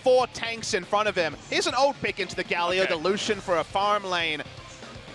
4 tanks in front of him. Here's an ult pick into the Galio, the Lucian for a farm lane.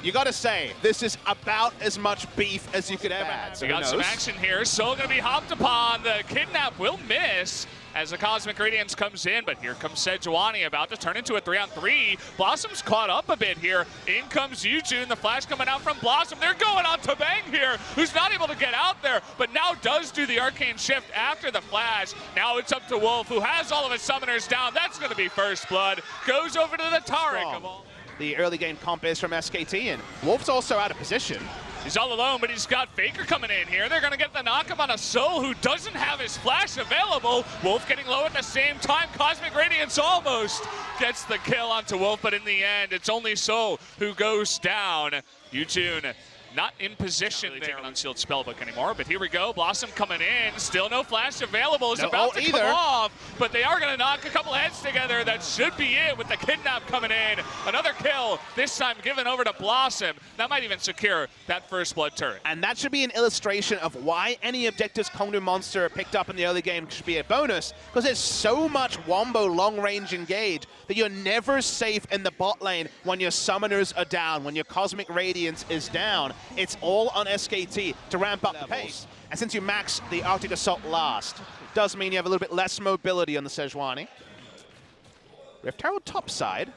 You gotta say, this is about as much beef as you could ever have. So we got some action here. Soul gonna be hopped upon. The kidnap will miss as the Cosmic Radiance comes in, but here comes Sejuani about to turn into a 3-on-3. Blossom's caught up a bit here. In comes Yujun, the flash coming out from Blossom. They're going on to Bang here, who's not able to get out there, but now does do the arcane shift after the flash. Now it's up to Wolf, who has all of his summoners down. That's gonna be first blood. Goes over to the Taric of all. The early game comp is from SKT, and Wolf's also out of position. He's all alone, but he's got Faker coming in here. They're going to get the knockup on a Soul who doesn't have his flash available. Wolf getting low at the same time. Cosmic Radiance almost gets the kill onto Wolf, but in the end, it's only Soul who goes down. Yujun not in position there. Taking Unsealed Spellbook anymore, but here we go. Blossom coming in. Still no flash available. It's about to come off, but they are going to knock a couple heads together. That should be it with the kidnap coming in. Another kill, this time given over to Blossom. That might even secure that first blood turret. And that should be an illustration of why any objectives Kongdoo Monster picked up in the early game should be a bonus, because there's so much wombo long-range engage that you're never safe in the bot lane when your summoners are down, when your Cosmic Radiance is down. It's all on SKT to ramp up the pace. And since you max the Arctic Assault last, does mean you have a little bit less mobility on the Sejuani. Rift Herald top side.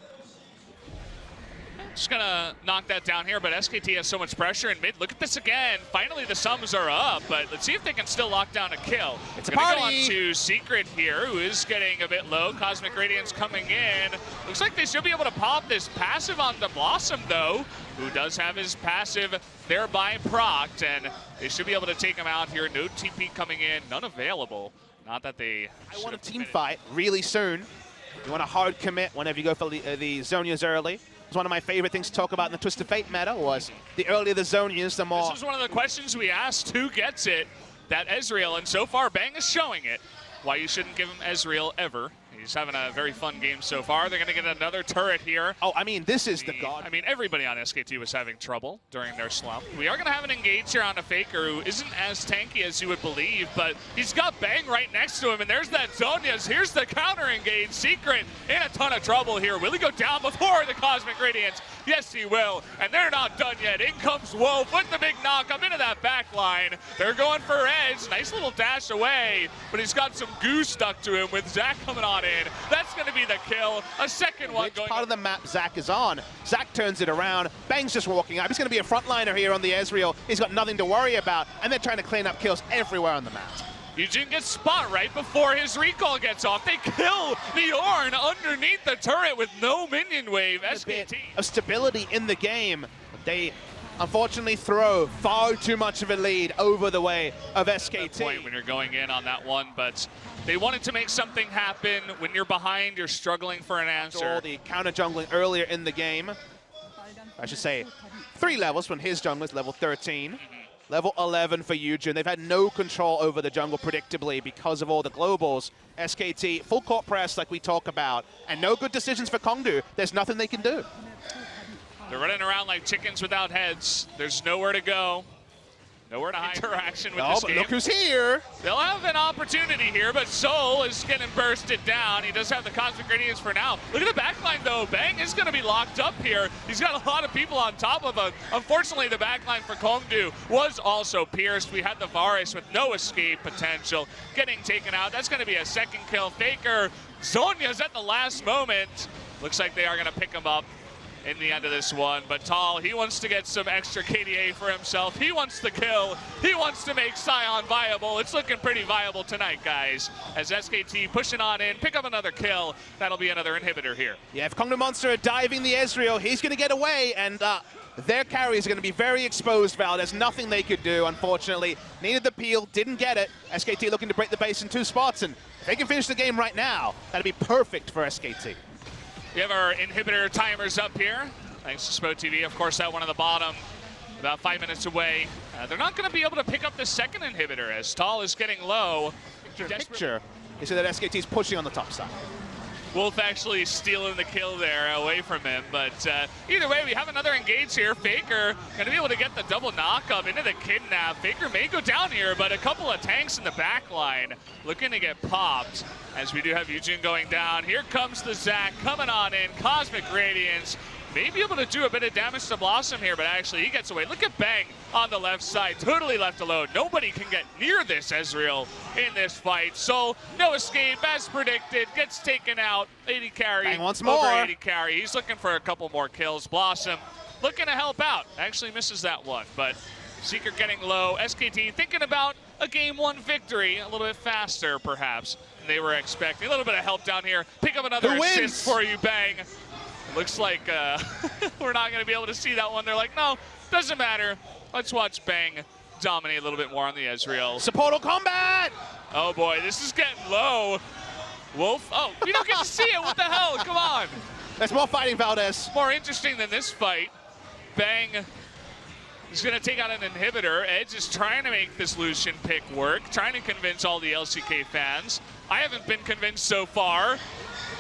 Just gonna knock that down here, but SKT has so much pressure in mid. Look at this again. Finally, the sums are up, but let's see if they can still lock down a kill. It's a gonna party. Go on to Secret here, who is getting a bit low. Cosmic Radiance coming in. Looks like they should be able to pop this passive onto Blossom, though, who does have his passive thereby procced, and they should be able to take him out here. No TP coming in, none available. Not that they. I want a team fight really soon. You want a hard commit whenever you go for the Zhonya's early. It's one of my favorite things to talk about in the Twisted Fate meta was the earlier the Zhonya's, the more... This is one of the questions we asked, who gets it, that Ezreal, and so far Bang is showing it. Why you shouldn't give him Ezreal ever. He's having a very fun game so far. They're going to get another turret here. Oh, I mean, this is the god. I mean, everybody on SKT was having trouble during their slump. We are going to have an engage here on a Faker who isn't as tanky as you would believe, but he's got Bang right next to him, and there's that Zhonya's. Here's the counter engage. Secret in a ton of trouble here. Will he go down before the Cosmic Radiance? Yes, he will, and they're not done yet. In comes Wolf with the big knock up into that back line. They're going for Edge. Nice little dash away, but he's got some goo stuck to him with Zach coming on in. That's going to be the kill. A second one going. Part of the map Zach is on. Zach turns it around. Bang's just walking up. He's going to be a frontliner here on the Ezreal. He's got nothing to worry about, and they're trying to clean up kills everywhere on the map. Yujin gets spot right before his recall gets off. They kill the Ornn underneath the turret with no minion wave. SKT. Of stability in the game. They unfortunately throw far too much of a lead over the way of SKT. Point when you're going in on that one, but they wanted to make something happen. When you're behind, you're struggling for an answer. All the counter jungling earlier in the game. I should say 3 levels when his jungler's level 13. Level 11 for Yujin. They've had no control over the jungle predictably because of all the globals. SKT, full court press like we talk about, and no good decisions for Kongdoo. There's nothing they can do. They're running around like chickens without heads. There's nowhere to go. Nowhere to hide. Interaction with this but game. Look who's here. They'll have an opportunity here, but Soul is getting bursted down. He does have the Cosmic Radiance for now. Look at the backline, though. Bang is going to be locked up here. He's got a lot of people on top of him. Unfortunately, the backline for Kongdoo was also pierced. We had the Varus with no escape potential getting taken out. That's going to be a second kill. Faker. Zhonya's at the last moment. Looks like they are going to pick him up in the end of this one, but Tall, he wants to get some extra KDA for himself. He wants the kill. He wants to make Sion viable. It's looking pretty viable tonight, guys, as SKT pushing on in, pick up another kill. That'll be another inhibitor here. Yeah, if Kongdoo Monster are diving the Ezreal, he's going to get away, and their carries are going to be very exposed, Val. There's nothing they could do, unfortunately. Needed the peel, didn't get it. SKT looking to break the base in 2 spots, and if they can finish the game right now, that'd be perfect for SKT. We have our inhibitor timers up here. Thanks to Spo TV. Of course, that one on the bottom, about 5 minutes away. They're not going to be able to pick up the second inhibitor as Tall is getting low. Picture. You see that SKT is pushing on the top side. Wolf actually stealing the kill there away from him. But either way, we have another engage here. Faker going to be able to get the double knock-up into the kidnap. Faker may go down here, but a couple of tanks in the back line looking to get popped. As we do have Eugene going down. Here comes the Zac coming on in. Cosmic Radiance. May be able to do a bit of damage to Blossom here, but actually he gets away. Look at Bang on the left side, totally left alone. Nobody can get near this Ezreal in this fight. So no escape, as predicted, gets taken out. 80 carry, Bang once over more. 80 carry. He's looking for a couple more kills. Blossom looking to help out. Actually misses that one, but Secret getting low. SKT thinking about a game 1 victory, a little bit faster perhaps than they were expecting. A little bit of help down here. Pick up another assist for you, Bang. Looks like we're not going to be able to see that one. They're like, no, doesn't matter. Let's watch Bang dominate a little bit more on the Ezreal. Supportal combat! Oh boy, this is getting low. Wolf, oh, we don't get to see it. What the hell? Come on. There's more fighting, Valdez. More interesting than this fight. Bang is going to take out an inhibitor. Edge is trying to make this Lucian pick work, trying to convince all the LCK fans. I haven't been convinced so far.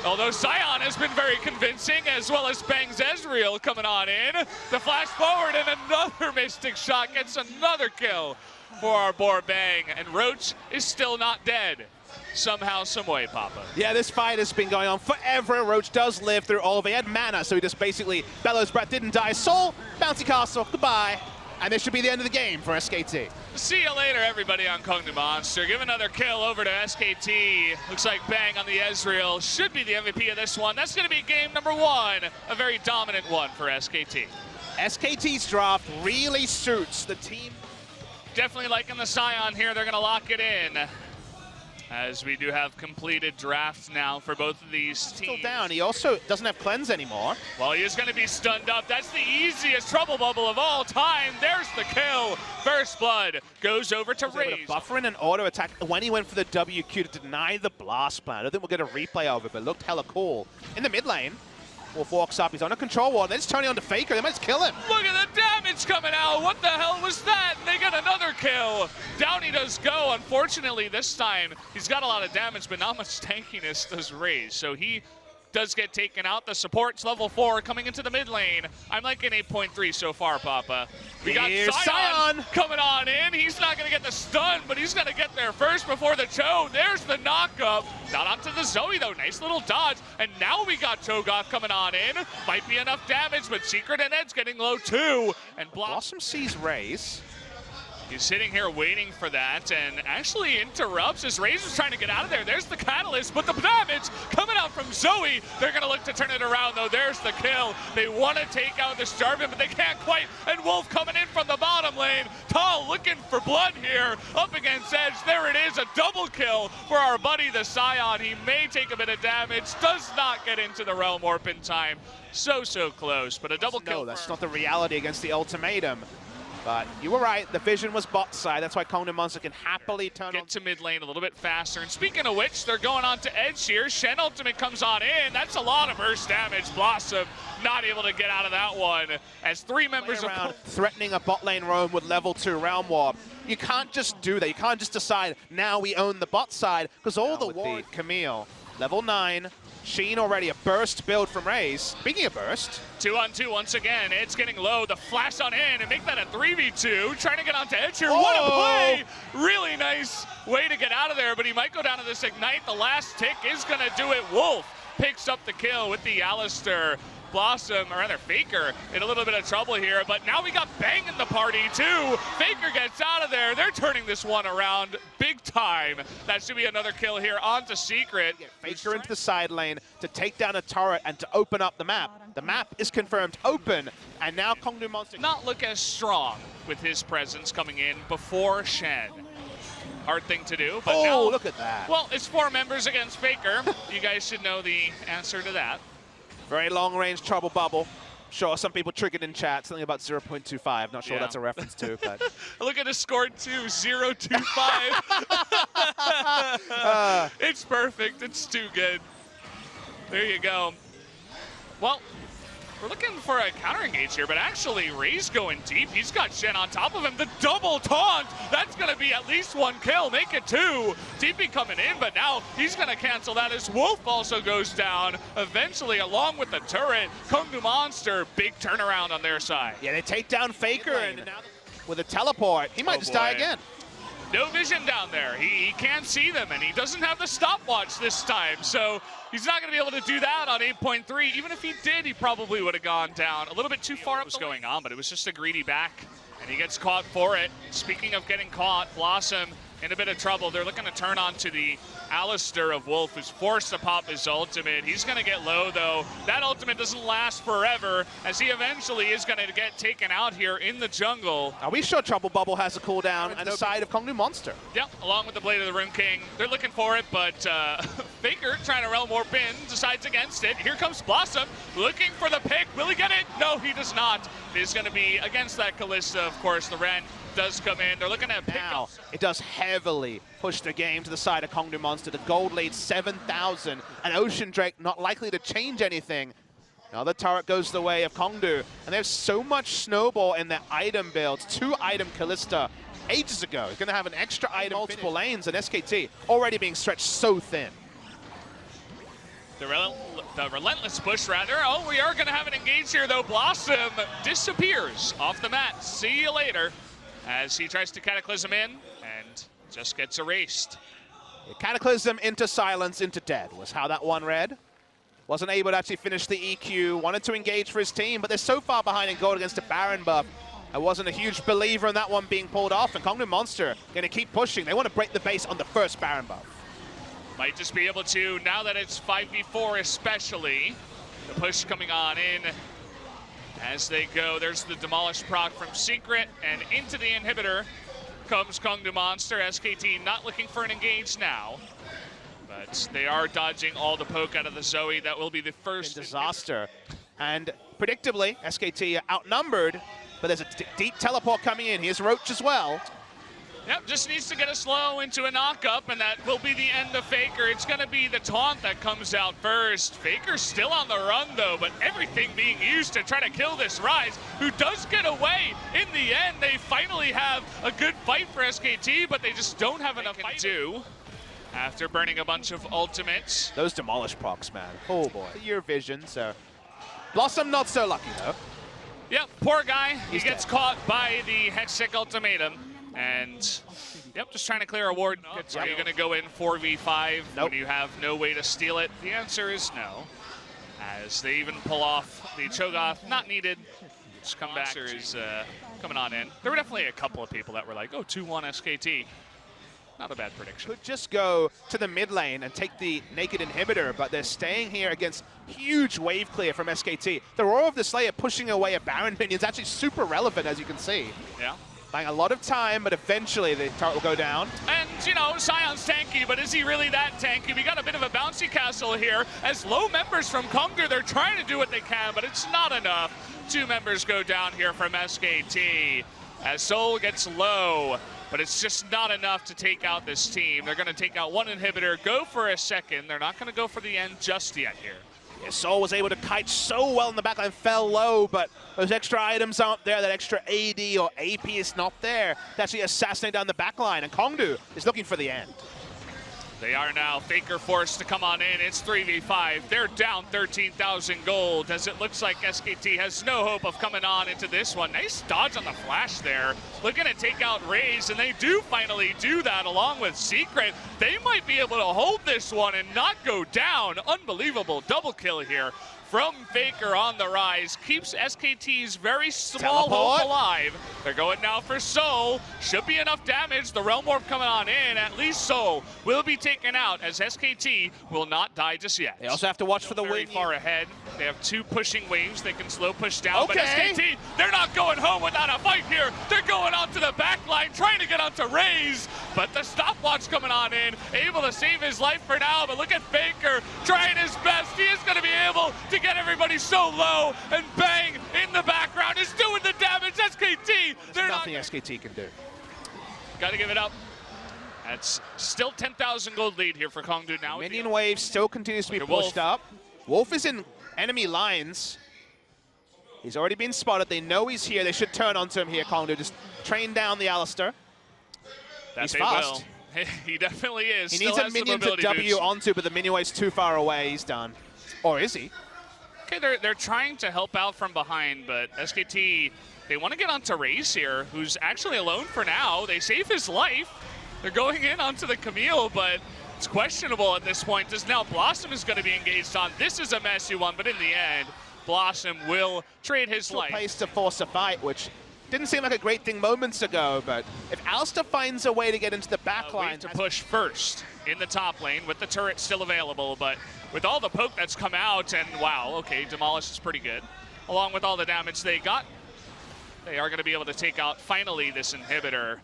Although Sion has been very convincing, as well as Bang's Ezreal coming on in. The flash forward and another Mystic shot gets another kill for our boy Bang. And Roach is still not dead. Somehow, some way, Papa. Yeah, this fight has been going on forever. Roach does live through all of it. He had mana, so he just basically bellows breath, didn't die. Soul, bouncy castle, goodbye. And this should be the end of the game for SKT. See you later, everybody, on Kongdoo Monster. Give another kill over to SKT. Looks like Bang on the Ezreal should be the MVP of this one. That's going to be game number 1, a very dominant one for SKT. SKT's draft really suits the team. Definitely liking the Sion here. They're going to lock it in. As we do have completed drafts now for both of these teams. Still down. He also doesn't have cleanse anymore. Well, he is going to be stunned up. That's the easiest trouble bubble of all time. There's the kill. First blood goes over to Raze. Buffer in an auto attack when he went for the WQ to deny the blast plan. I don't think we'll get a replay of it, but it looked hella cool. In the mid lane, Wolf walks up. He's on a control ward. They're just turning on to Faker. They might just kill him. Look at the damage coming out. What the hell was that? And they get another kill. Down he does go. Unfortunately, this time, he's got a lot of damage, but not much tankiness does Raze. So he does get taken out. The support's level 4 coming into the mid lane. I'm like an 8.3 so far, Papa. We got Sion coming on in. He's not going to get the stun, but he's going to get there first before the Cho. There's the knock-up. Not onto the Zoe, though. Nice little dodge. And now we got Cho'Gath coming on in. Might be enough damage, but Secret and Ed's getting low, too. And Blossom sees Raze. He's sitting here waiting for that and actually interrupts as Raze is trying to get out of there. There's the catalyst, but the damage coming out from Zoe. They're going to look to turn it around, though. There's the kill. They want to take out the Starvin, but they can't quite. And Wolf coming in from the bottom lane. Tall looking for blood here up against Edge. There it is, a double kill for our buddy, the Sion. He may take a bit of damage, does not get into the Realm Warp in time. So close, but a double kill. No, that's not the reality against the ultimatum. But you were right, the vision was bot side. That's why Kongdoo Monster can happily turn Get to mid lane a little bit faster. And speaking of which, they're going on to Edge here. Shen ultimate comes on in. That's a lot of burst damage. Blossom not able to get out of that one. As 3 members of threatening a bot lane roam with level 2 Realm Warp. You can't just do that. You can't just decide, now we own the bot side, because all the ward, Camille, level 9, Sheen already, a burst build from Raze. Speaking of burst. 2-on-2 once again. It's getting low. The flash on in and make that a 3v2. Trying to get onto Edge here. Oh. What a play! Really nice way to get out of there, but he might go down to this Ignite. The last tick is going to do it. Wolf picks up the kill with the Alistair. Blossom, or rather Faker, in a little bit of trouble here, but now we got Bang in the party too. Faker gets out of there. They're turning this one around big time. That should be another kill here onto Secret. Faker into the side lane to take down a turret and to open up the map. The map is confirmed open, and now Kongdoo Monster not look as strong with his presence coming in before Shen. Hard thing to do, but now, look at that. Well, it's 4 members against Faker. You guys should know the answer to that. Very long-range trouble bubble. Sure, some people triggered in chat, something about 0.25. Not sure what that's a reference to, but... Look at the score too, 0.25. It's perfect, it's too good. There you go. Well, We're looking for a counter engage here, but actually Ray's going deep. He's got Shen on top of him. The double taunt, that's gonna be at least 1 kill, make it 2. TP coming in, but now he's gonna cancel that as Wolf also goes down. Eventually, along with the turret, Kongdoo Monster, big turnaround on their side. Yeah, they take down Faker, and now with a teleport, he might just die again. No vision down there. He can't see them, and he doesn't have the stopwatch this time, so he's not going to be able to do that on 8.3. Even if he did, he probably would have gone down a little bit too far up. What was going on, but it was just a greedy back, and he gets caught for it. Speaking of getting caught, Blossom in a bit of trouble. They're looking to turn on to the Alistair of Wolf, who's forced to pop his ultimate. He's going to get low, though. That ultimate doesn't last forever, as he eventually is going to get taken out here in the jungle. Are we sure Trouble Bubble has a cooldown on the side of Kongdoo Monster? Yeah, along with the Blade of the Rune King. They're looking for it, but Faker, trying to realm warp in, decides against it. Here comes Blossom, looking for the pick. Will he get it? No, he does not. It is going to be against that Kalista, of course. The Ren does come in. They're looking at pick now, up. it does heavily push the game to the side of Kongdoo Monster. The gold lead 7,000, and Ocean Drake not likely to change anything. Another turret goes the way of Kongdoo, and there's so much snowball in their item builds. 2-item Kalista ages ago. He's going to have an extra item, multiple lanes, and SKT already being stretched so thin. The relentless push, rather. Oh, we are going to have an engage here, though. Blossom disappears off the mat. See you later, as he tries to Cataclysm in and just gets erased. Yeah, Cataclysm into silence, into dead was how that one read. Wasn't able to actually finish the EQ, wanted to engage for his team, but they're so far behind in gold against a Baron buff. I wasn't a huge believer in that one being pulled off, and Kongdoo Monster going to keep pushing. They want to break the base on the first Baron buff. Might just be able to, now that it's 5v4 especially. The push coming on in as they go. There's the Demolish proc from Secret, and into the inhibitor comes Kongdoo Monster. SKT not looking for an engage now, but they are dodging all the poke out of the Zoe. That will be the first disaster. And predictably, SKT are outnumbered, but there's a deep teleport coming in. Here's Roach as well. Yep, just needs to get a slow into a knock-up, and that will be the end of Faker. It's going to be the taunt that comes out first. Faker's still on the run, though, but everything being used to try to kill this Ryze, who does get away. In the end, they finally have a good fight for SKT, but they just don't have enough fight to do after burning a bunch of ultimates. Those Demolish procs, man. Oh, boy. Your vision, so. Blossom not so lucky, though. Yep, poor guy. He's he gets caught by the Hexic ultimatum. And, yep, just trying to clear a ward. Are you going to go in 4v5 when you have no way to steal it? The answer is no. As they even pull off the Cho'Gath, not needed. Just come back. Is coming on in. There were definitely a couple of people that were like, oh, 2-1 SKT. Not a bad prediction. Could just go to the mid lane and take the naked inhibitor, but they're staying here against huge wave clear from SKT. The Roar of the Slayer pushing away a Baron minion is actually super relevant, as you can see. Yeah. Buying a lot of time, but eventually the turret will go down. And, you know, Sion's tanky, but is he really that tanky? We got a bit of a bouncy castle here. As low members from Kongdoo, they're trying to do what they can, but it's not enough. 2 members go down here from SKT. As Soul gets low, but it's just not enough to take out this team. They're going to take out 1 inhibitor, go for a second. They're not going to go for the end just yet here. Yeah, Soul was able to kite so well in the backline, fell low, but those extra items aren't there. That extra AD or AP is not there to actually assassinate down the backline, and Kongdoo is looking for the end. They are now Faker forced to come on in. It's 3v5. They're down 13,000 gold, as it looks like SKT has no hope of coming on into this one. Nice dodge on the flash there. Looking to take out Raze, and they do finally do that along with Secret. They might be able to hold this one and not go down. Unbelievable double kill here from Faker on the rise. Keeps SKT's very small hope alive. They're going now for Soul. Should be enough damage. The Realm Warp coming on in. At least Soul will be taken out, as SKT will not die just yet. They also have to watch for the very win. far ahead. They have 2 pushing waves. They can slow push down. But SKT, they're not going home without a fight here. They're going onto the back line, trying to get onto Raze. But the stopwatch coming on in, able to save his life for now. But look at Faker trying his best. He is going to be able to get everybody so low, and bang in the background is doing the damage. SKT, there's nothing SKT can do. Got to give it up. That's still 10,000 gold lead here for Kongdoo now. Minion wave still continues to be pushed up. Wolf is in enemy lines. He's already been spotted. They know he's here. They should turn onto him here, Kongdoo. Just train down the Alistair. He's fast. He definitely is. He needs a minion to W onto, but the minion wave's too far away. He's done. Or is he? Okay, they're trying to help out from behind, but SKT, they want to get onto Raze here, who's actually alone for now. They save his life. They're going in onto the Camille, but it's questionable at this point, as now Blossom is going to be engaged on. This is a messy one, but in the end, Blossom will trade his life. Place to force a fight, which didn't seem like a great thing moments ago, but if Alistair finds a way to get into the back line to push first in the top lane with the turret still available, but with all the poke that's come out, and wow, okay, Demolish is pretty good. Along with all the damage they got, they are going to be able to take out finally this inhibitor.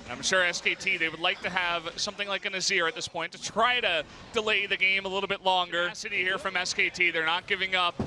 And I'm sure SKT, they would like to have something like an Azir at this point to try to delay the game a little bit longer. City here from SKT, they're not giving up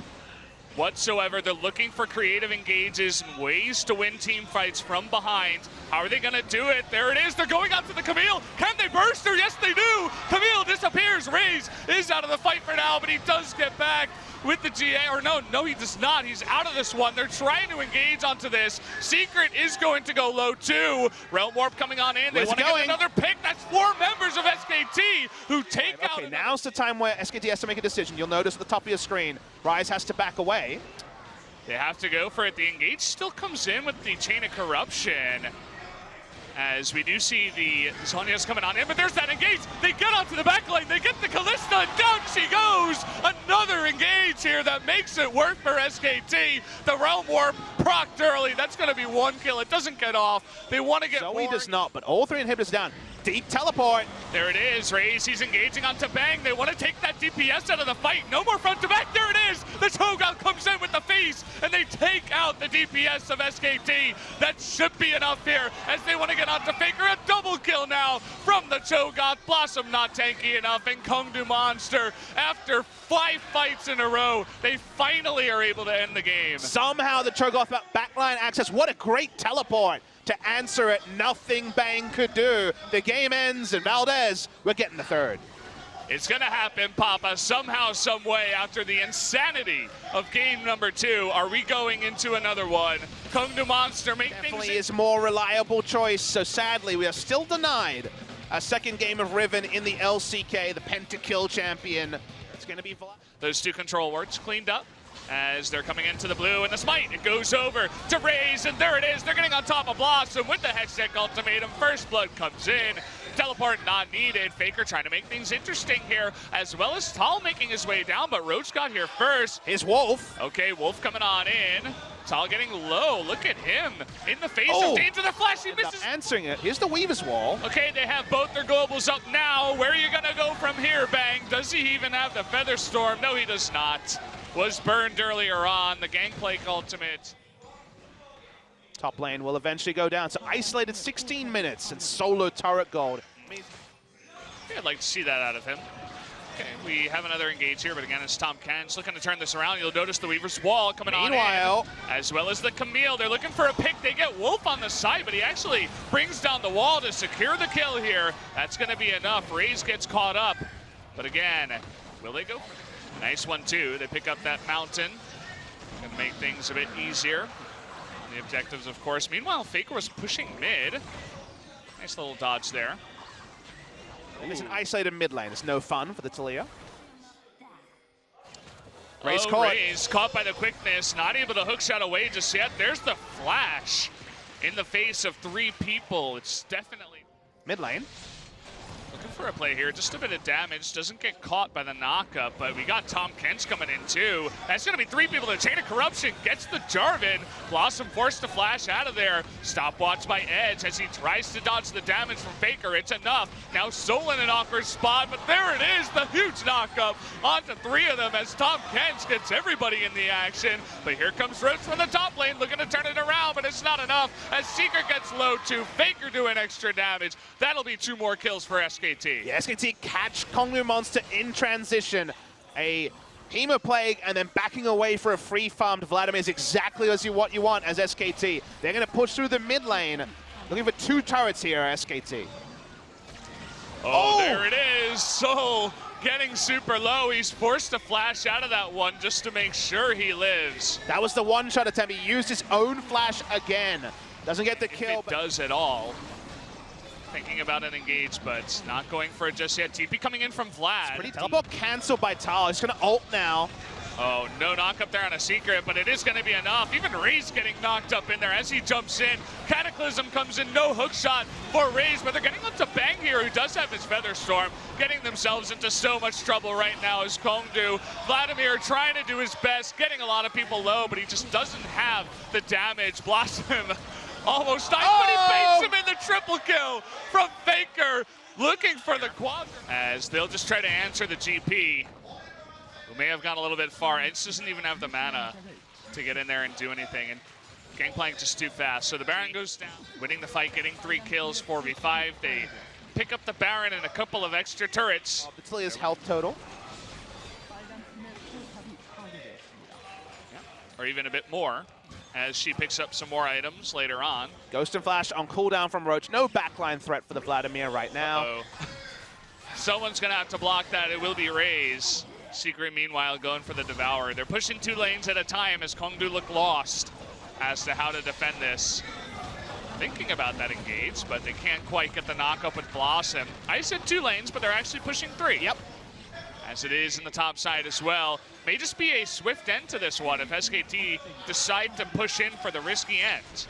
whatsoever. They're looking for creative engages and ways to win team fights from behind. How are they going to do it? There it is. They're going up to the Camille. Can they burst her? Yes, they do. Camille disappears. Raze is out of the fight for now, but he does get back with the GA. Or no, he does not. He's out of this one. They're trying to engage onto this. Secret is going to go low too. Realm Warp coming on in. They want to get another pick. That's 4 members of SKT who take out. Okay, now's the time where SKT has to make a decision. You'll notice at the top of your screen, Rise has to back away. They have to go for it. The engage still comes in with the Chain of Corruption, as we do see the Sonya's coming on in, but there's that engage. They get onto the back lane. They get the Kalista, and down she goes. Another engage here that makes it work for SKT. The Realm Warp procced early. That's going to be 1 kill. It doesn't get off. They want to get Zoe more. Does not, but all 3 inhibitors down. Deep teleport. There it is. Raze, he's engaging onto Bang. They want to take that DPS out of the fight. No more front to back. There it is. The Cho'Gath comes in with the face, and they take out the DPS of SKT. That should be enough here, as they want to get onto Faker. A double kill now from the Cho'Gath. Blossom not tanky enough, and Kongdoo Monster, after 5 fights in a row, they finally are able to end the game. Somehow the Cho'Gath backline access. What a great teleport to answer it. Nothing Bang could do. The game ends, and Valdez, we're getting the 3rd. It's going to happen, Papa, somehow, some way, after the insanity of game number 2. Are we going into another one? Kongdoo Monster make definitely things is more reliable choice, so sadly we are still denied a 2nd game of Riven in the LCK, the pentakill champion. It's going to be those 2 control wards cleaned up as they're coming into the blue, and the smite, it goes over to Raze, and there it is. They're getting on top of Blossom with the Hextech ultimatum. First blood comes in. Teleport not needed. Faker trying to make things interesting here, as well as Tal making his way down, but Roach got here first. His Wolf. Okay, Wolf coming on in. Tal getting low. Look at him in the face of danger. The flash, he misses. Answering it. Here's the Weaver's Wall. Okay, they have both their globals up now. Where are you going to go from here, Bang? Does he even have the Feather Storm? No, he does not. Was burned earlier on. The Gangplank ultimate. Top lane will eventually go down to isolated 16 minutes and solo turret gold. Yeah, I'd like to see that out of him. Okay, we have another engage here, but again, it's Tom Ken's looking to turn this around. You'll notice the Weaver's Wall coming on in, as well as the Camille. They're looking for a pick. They get Wolf on the side, but he actually brings down the wall to secure the kill here. That's going to be enough. Raze gets caught up, but again, will they go? Nice one, too. They pick up that mountain. Going to make things a bit easier. The objectives, of course. Meanwhile, Faker was pushing mid. Nice little dodge there. It's an isolated mid lane. It's no fun for the Taliyah. Raze caught. Raze caught by the quickness. Not able to hookshot away just yet. There's the flash in the face of 3 people. It's definitely... Mid lane. Looking for a play here, just a bit of damage, doesn't get caught by the knockup, but we got Tom Kench coming in too. That's gonna be 3 people. The Chain of Corruption gets the Jarvan. Blossom forced to flash out of there. Stopwatch by Edge as he tries to dodge the damage from Faker. It's enough. Now Soul in an awkward spot, but there it is, the huge knockup onto 3 of them as Tom Kench gets everybody in the action. But here comes Roach from the top lane, looking to turn it around, but it's not enough as Secret gets low too. Faker doing extra damage. That'll be 2 more kills for SKT. Yeah, SKT catch Kongdoo Monster in transition. A Hema Plague and then backing away for a free farmed Vladimir is exactly what you want as SKT. They're going to push through the mid lane. Looking for 2 turrets here, SKT. Oh, there it is. So getting super low. He's forced to flash out of that one just to make sure he lives. That was the one-shot attempt. He used his own flash again. Doesn't get the kill. It does at all. Thinking about an engage, but not going for it just yet. TP coming in from Vlad. Pretty teleport canceled by Tal. He's going to ult now. Oh, no knock up there on a secret, but it is going to be enough. Even Ray's getting knocked up in there as he jumps in. Cataclysm comes in, no hook shot for Rays, but they're getting up to Bang here, who does have his Feather Storm, getting themselves into so much trouble right now as Kongdoo. Vladimir trying to do his best, getting a lot of people low, but he just doesn't have the damage. Blossom almost died, but he baits him in the triple kill from Faker, looking for the quadrant. As they'll just try to answer the GP, who may have gone a little bit far. It doesn't even have the mana to get in there and do anything. And Gangplank just too fast. So the Baron goes down, winning the fight, getting 3 kills, 4v5. They pick up the Baron and a couple of extra turrets. It's his health total. Or even a bit more, as she picks up some more items later on. Ghost and Flash on cooldown from Roach. No backline threat for the Vladimir right now. Someone's going to have to block that. It will be Raze. Secret, meanwhile, going for the Devourer. They're pushing 2 lanes at a time as Kongdoo look lost as to how to defend this. Thinking about that engage, but they can't quite get the knock up with Blossom. I said 2 lanes, but they're actually pushing 3. Yep. As it is in the top side as well. May just be a swift end to this one if SKT decide to push in for the risky end.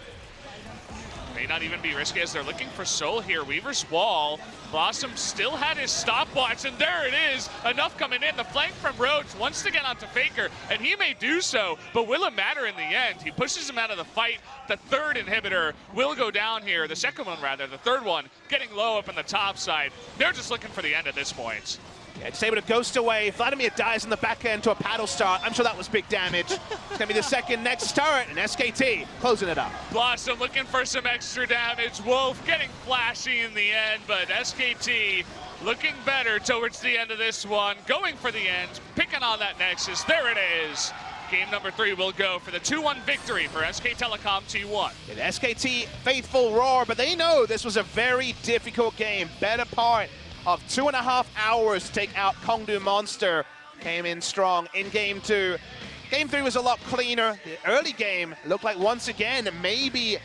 May not even be risky as they're looking for Soul here. Weaver's wall. Blossom still had his stopwatch, and there it is. Enough coming in. The flank from Roach wants to get onto Faker, and he may do so, but will it matter in the end? He pushes him out of the fight. The 3rd inhibitor will go down here. The 2nd one, rather. The 3rd one getting low up in the top side. They're just looking for the end at this point. Yeah, just able to ghost away. Vladimir dies in the back end to a paddle start. I'm sure that was big damage. It's going to be the 2nd next turret, and SKT closing it up. Blossom looking for some extra damage. Wolf getting flashy in the end, but SKT looking better towards the end of this one. Going for the end, picking on that Nexus. There it is. Game number 3 will go for the 2-1 victory for SK Telecom T1. The SKT faithful roar, but they know this was a very difficult game. Better part of 2.5 hours to take out Kongdoo Monster. Came in strong in game 2. Game 3 was a lot cleaner. The early game looked like once again maybe